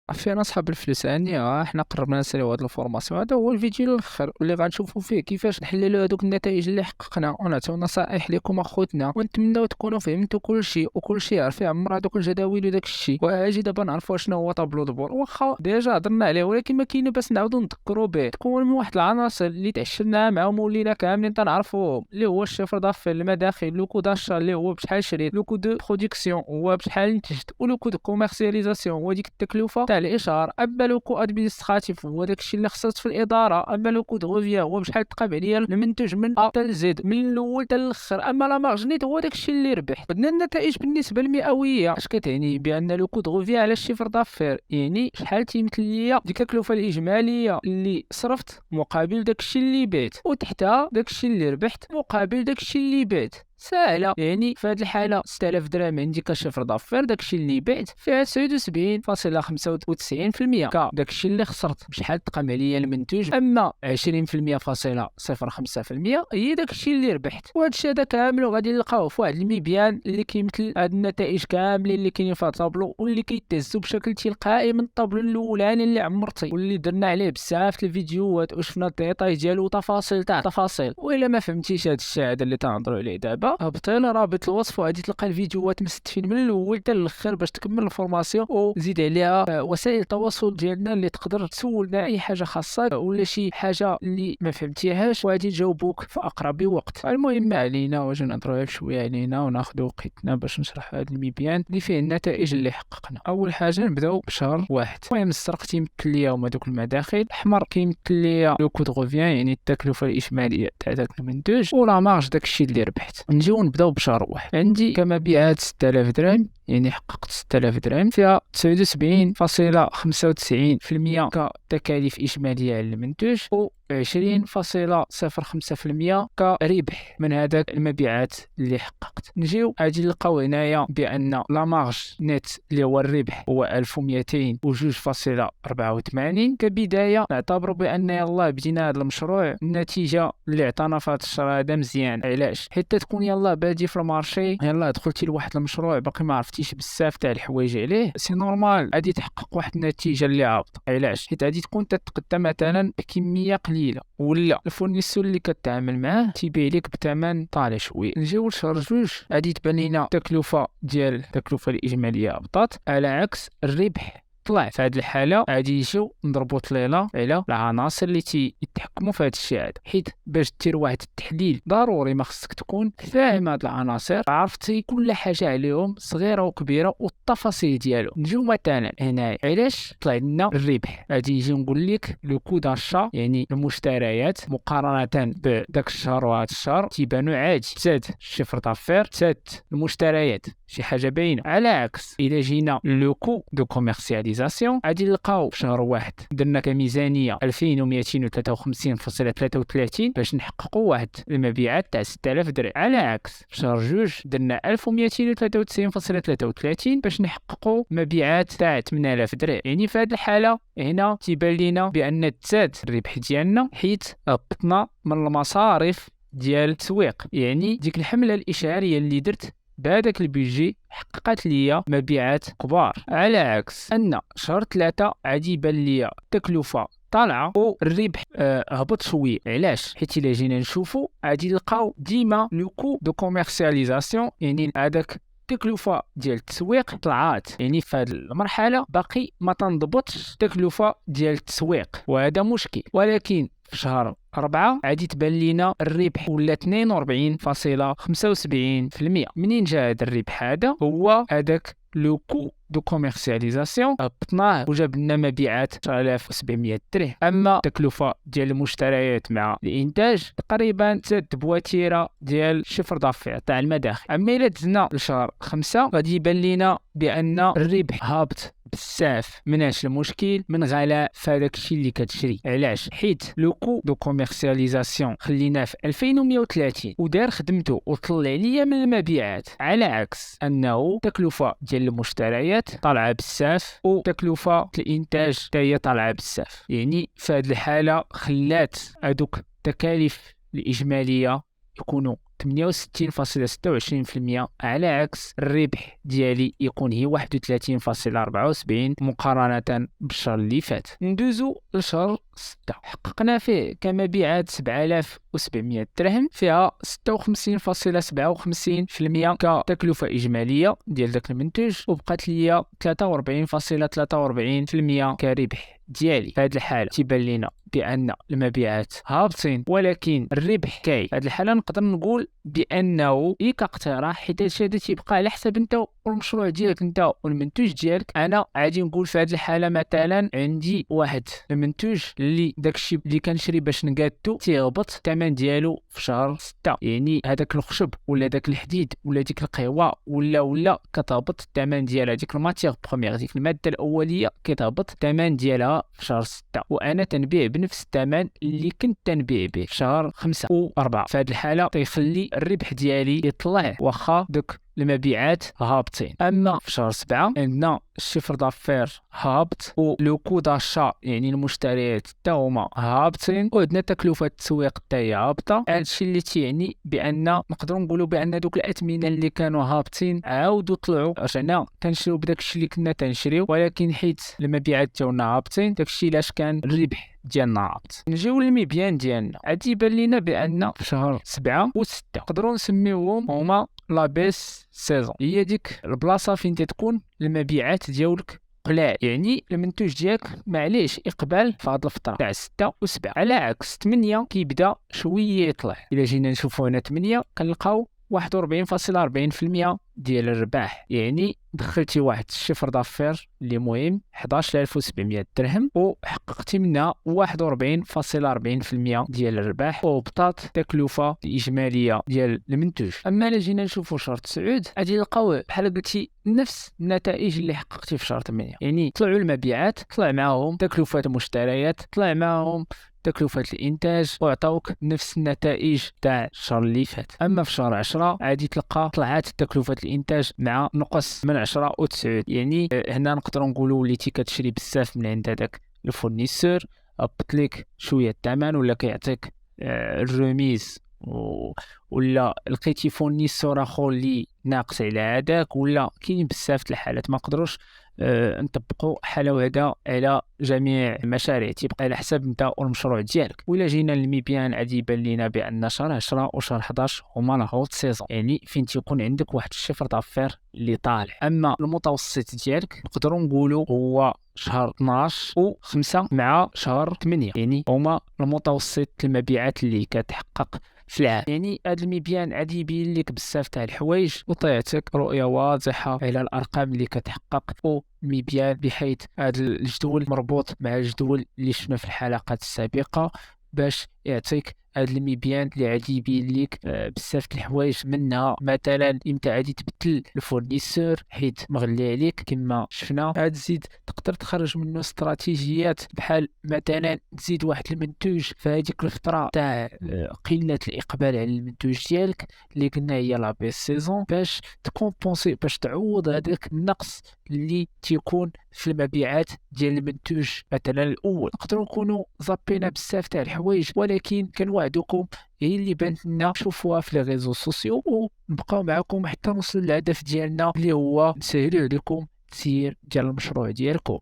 عافينا صحاب الفلساني. احنا قربنا نساليو هذا الفورماسيون. هذا هو الفيديو الاخر واللي غنشوفوا فيه كيفاش نحللوا هذوك النتائج اللي حققنا ونعطيو نصائح لكم اخوتنا، ونتمنوا تكونوا فهمتوا كل شيء وكل شيء عارف يعمر هذوك الجداول وداك الشيء. واجي دابا نعرفوا شنو هو طابلو دبور، واخا ديجا هضرنا عليه ولكن ما كاين باش نعاودوا نذكروا به. تكون من واحد العناصر اللي تعشرنا معاهم ولينا كاملين تنعرفوهم، اللي هو الشيفر دافير، المداخل، لو كو داشا اللي هو بشحال شريت، لو كو دو برودكسيون هو بشحال نتجت، ولو كو دو كوميرسياليزاسيون هو ديك التكلفه تاع الاشهار. اما لو كو ادمينستراتيف هو داكشي اللي خسرت في الاداره. اما لو كو دو ريفيا هو بشحال تقاب عليا المنتوج من ا حتى لزد من الاول حتى الاخر. اما لا مارجنيت هو داكشي اللي ربح. بدنا النتائج بالنسبه المئويه. اش كتعني؟ بان لو كو دو ريفيا على الشيفر دافير يعني شحال تيمثل ليا ديك التكلفه الاجماليه اللي صرفت مقابل داكشي اللي بيت، وتحتها داكشي اللي ربحت مقابل داكشي اللي بيت. ساهله يعني في هذه الحاله 6000 درهم عندي كشفر دافير، داكشي اللي بعت فيها 79.95% داكشي اللي خسرت بشحال تقام عليا المنتوج. اما 20.05% هي داكشي اللي ربحت. وهذا الشيء هذا كامل غادي نلقاوه في واحد المبيان اللي كيمثل هاد النتائج كاملين اللي كاينين في الطابلو، واللي كيتهزوا بشكل تلقائي من الطابلو الاولاني اللي عمرتي واللي درنا عليه بزاف الفيديوهات وشفنا الديتاي ديالو وتفاصيل تاع تفاصيل. والا ما فهمتيش هذا الشيء هذا اللي تنهضروا عليه دابا، هبطي لرابط الوصف وغادي تلقى الفيديوهات مستفين من الاول حتى الاخر باش تكمل الفورماسيون، وزيد عليها وسائل التواصل ديالنا اللي تقدر تسولنا اي حاجه خاصه ولا شي حاجه اللي ما فهمتيهاش وغادي نجاوبوك في اقرب وقت. المهم ما علينا، واجي نهضروا شويه علينا وناخذ وقتنا باش نشرح هذا المبيان اللي فيه النتائج اللي حققنا. اول حاجه نبداو بشهر واحد. المهم الزرق تيمثل ليا هما دوك المداخل، الاحمر كيمثل ليا لو كود غوفيان يعني التكلفه الاجماليه تاع داك المنتوج، ولا مارج داكشي اللي ربحت. نجيو نبداو بشهر واحد. عندي كمبيعات 6000 درهم يعني حققت 6000 درهم، فيها 79.95% كتكاليف إجمالية على المنتوج، و 20.05% كربح من هذاك المبيعات اللي حققت. نجيو غادي نلقاو هنايا بأن لا مارج نت اللي هو الربح هو 1202.84. كبداية نعتبر بأن يلاه بدينا هذا المشروع، النتيجة اللي عطانا في هذا الشهر هذا مزيان. علاش؟ حيت تكون يلاه بادي في المارشي، يلاه دخلتي لواحد المشروع باقي ما عرفتيش بزاف تاع الحوايج عليه، سي نورمال غادي تحقق واحد النتيجة اللي هابطة. علاش؟ حيت غادي تكون تتقدم مثلا بكمية قليلة، ولا الفورنيسور اللي كتعامل معاه تيبيع لك بثمن طالع شويه. نجيو لشهر جوج، غادي تبان لينا التكلفه ديال التكلفه الاجماليه هبطات، على عكس الربح طلع. في هذه الحاله غادي نجيو نضربوا طليله على العناصر اللي تيتحكموا في هذا الشيء هذا. حيت باش دير واحد التحليل ضروري ما خصك تكون فاهم هاد العناصر، عرفتي كل حاجه عليهم صغيره وكبيره والتفاصيل ديالهم. نجيو مثلا هنا علاش طلع لنا الربح، غادي نجي نقول لك لو كو داشا يعني المشتريات مقارنه بداك الشهر وهذا الشهر تيبانوا عادي، زاد الشيفر دافير، زاد المشتريات شي حاجه باينه. على عكس الا جينا لو كو دو كوميرسياليزاسيون غادي نلقاو في شهر واحد درنا كميزانيه 2253.33 باش نحققوا واحد المبيعات تاع 6000 درهم، على عكس في شهر جوج درنا 1293.33 باش نحققوا مبيعات تاع 8000 درهم. يعني في هذه الحاله هنا تيبان لينا بان تزاد الربح ديالنا حيت هبطنا من المصاريف ديال التسويق. يعني ديك الحمله الاشعاريه اللي درت بهذاك البيجي حققت ليا مبيعات كبار، على عكس ان شهر 3 غادي يبان ليا التكلفه طالعه والربح هبط شويه. علاش؟ حيت الا جينا نشوفوا غادي نلقاو ديما لو كو دو كوميرسياليزاسيون يعني هذاك التكلفه ديال التسويق طلعات. يعني في هذه المرحله باقي ما تنضبطش التكلفه ديال التسويق، وهذا مشكل. ولكن في شهر 4 غادي تبان لينا الربح ولا 42.75%. منين جا هذا الربح؟ هذا هو هذاك لو كو دو كوميرسياليزاسيون هبطناه وجاب لنا مبيعات 1700 درهم. اما التكلفه ديال المشتريات مع الانتاج تقريبا زاد بواتيره ديال الشفر دافير تاع المداخل. اما الا دزنا لشهر 5 غادي يبان لينا بان الربح هابط بزاف. مناش المشكل؟ من غلاء في هذاك الشيء اللي كتشري. علاش؟ حيت لو كو دو كوميرسياليزاسيون خليناه في 2130 ودار خدمته وطلع ليا من المبيعات، على عكس انه تكلفه ديال المشتريات طالعه بزاف وتكلفه الانتاج حتى هي طالعه بزاف. يعني في هذه الحاله خلات هذوك التكاليف الاجماليه يكونوا 68.26%، على عكس الربح ديالي يكون هي 31.74 مقارنة بالشهر اللي فات. ندوزو لشهر 6، حققنا فيه كمبيعات 7700 درهم، فيها 56.57% كتكلفة إجمالية ديال داك المنتوج، وبقات ليا 43.43% كربح ديالي. في هذه الحالة تيبان لينا بأن المبيعات هابطين ولكن الربح كاين. في هذه الحالة نقدر نقول بأنه كاقتراح، حيت هذا تيبقى على حسب انت والمشروع ديالك انت والمنتوج ديالك. انا غادي نقول في هذه الحالة مثلا عندي واحد المنتوج اللي داكشي اللي كنشري باش نقادو تيهبط الثمن ديالو في شهر 6، يعني هذاك الخشب ولا داك الحديد ولا ديك القهوة ولا كتهبط الثمن ديالها، ديك الماتيغ بروميير، ديك المادة الأولية كتهبط الثمن ديالها في شهر 6، وانا تنبيع بنفس الثمن اللي كنت تنبيع به في شهر 5 و4. في هذه الحالة تيخلي الربح ديالي يطلع واخا دوك المبيعات هابطين. اما في شهر 7 عندنا الشيفر دافير هابط، ولو كو داشا يعني المشتريات حتى هما هابطين، وعندنا تكلفة التسويق حتى هي هابطة. هادشي اللي تيعني بان نقدروا نقولوا بان دوك الاثمنه اللي كانوا هابطين عاودوا طلعوا، رجعنا كنشريو بداكشي اللي كنا تنشريو، ولكن حيت المبيعات ديالنا هابطين داكشي علاش كان الربح ديالنا هابط. نجيو للمبيان ديالنا، غادي يبان لينا بان في شهر 7 و 6 نقدروا نسميوهم هما لابيس سيزون، هي ديك البلاصه فين تكون المبيعات ديالك قلال، يعني المنتوج ديالك معليش اقبال في هاد الفتره تاع 6 و 7. على عكس 8 كيبدا شويه يطلع. الا جينا نشوفوا هنا 8 كنلقاو 41.40% ديال الربح، يعني دخلتي واحد الشيفر دافير اللي مهم 11700 درهم وحققتي منها 41.40% ديال الربح، وهبطات التكلفة الإجمالية ديال المنتوج. أما إلا جينا نشوفو شهر 9 غادي نلقاو بحال قلتي نفس النتائج اللي حققتي في شهر 8، يعني طلعوا المبيعات، طلع معاهم تكلفة المشتريات، طلع معاهم تكلفة الإنتاج، وعطاوك نفس النتائج تاع الشهر اللي فات. أما في شهر 10 غادي تلقى طلعت تكلفة الإنتاج مع نقص من 10 و 9، يعني هنا نقدروا نقولوا وليتي كتشري بزاف من عند هذاك الفورنيسور، هبط لك شوية الثمن ولا كيعطيك الرميز، ولا لقيتي فورنيسور اخر اللي ناقص على هذاك، ولا كاين بزاف د الحالات. ما نقدروش نطبقوا حاله وحده على جميع المشاريع، تيبقى على حسب انت والمشروع ديالك. ولا جينا للمبيان غادي يبان لينا بان شهر 10 وشهر 11 هما لاهوت سيزون، يعني فين تيكون عندك واحد الشيفر دافير اللي طالع. اما المتوسط ديالك نقدروا نقولوا هو شهر 12 و5 مع شهر 8، يعني هما المتوسط المبيعات اللي كتحقق في العام. يعني هذا المبيان غادي يبين لك بزاف تاع الحوايج وطيعتك رؤيه واضحه على الارقام اللي كتحقق المبيان، بحيث هذا الجدول مربوط مع الجدول اللي شفنا في الحلقات السابقه باش يعطيك هذا المبيان اللي غادي يبين لك بزاف د الحوايج، منها مثلا امتى غادي تبدل الفورنيسور حيت مغلي عليك كما شفنا. عاد تزيد تقدر تخرج منه استراتيجيات بحال مثلا تزيد واحد المنتوج في هذيك الفتره تاع قله الاقبال على المنتوج ديالك اللي قلنا هي لا بيس سيزون، باش تكومبونسي، باش تعوض هذاك النقص اللي تيكون في المبيعات ديال المنتوج مثلا الاول. نقدروا نكونوا زابينا بزاف تاع الحوايج، ولكن كنوعدكم هي اللي بانت لنا شوفوها في لي ريزو سوسيو، ونبقاو معكم حتى نوصل للهدف ديالنا اللي هو نسهلوا عليكم التسيير ديال المشروع ديالكم.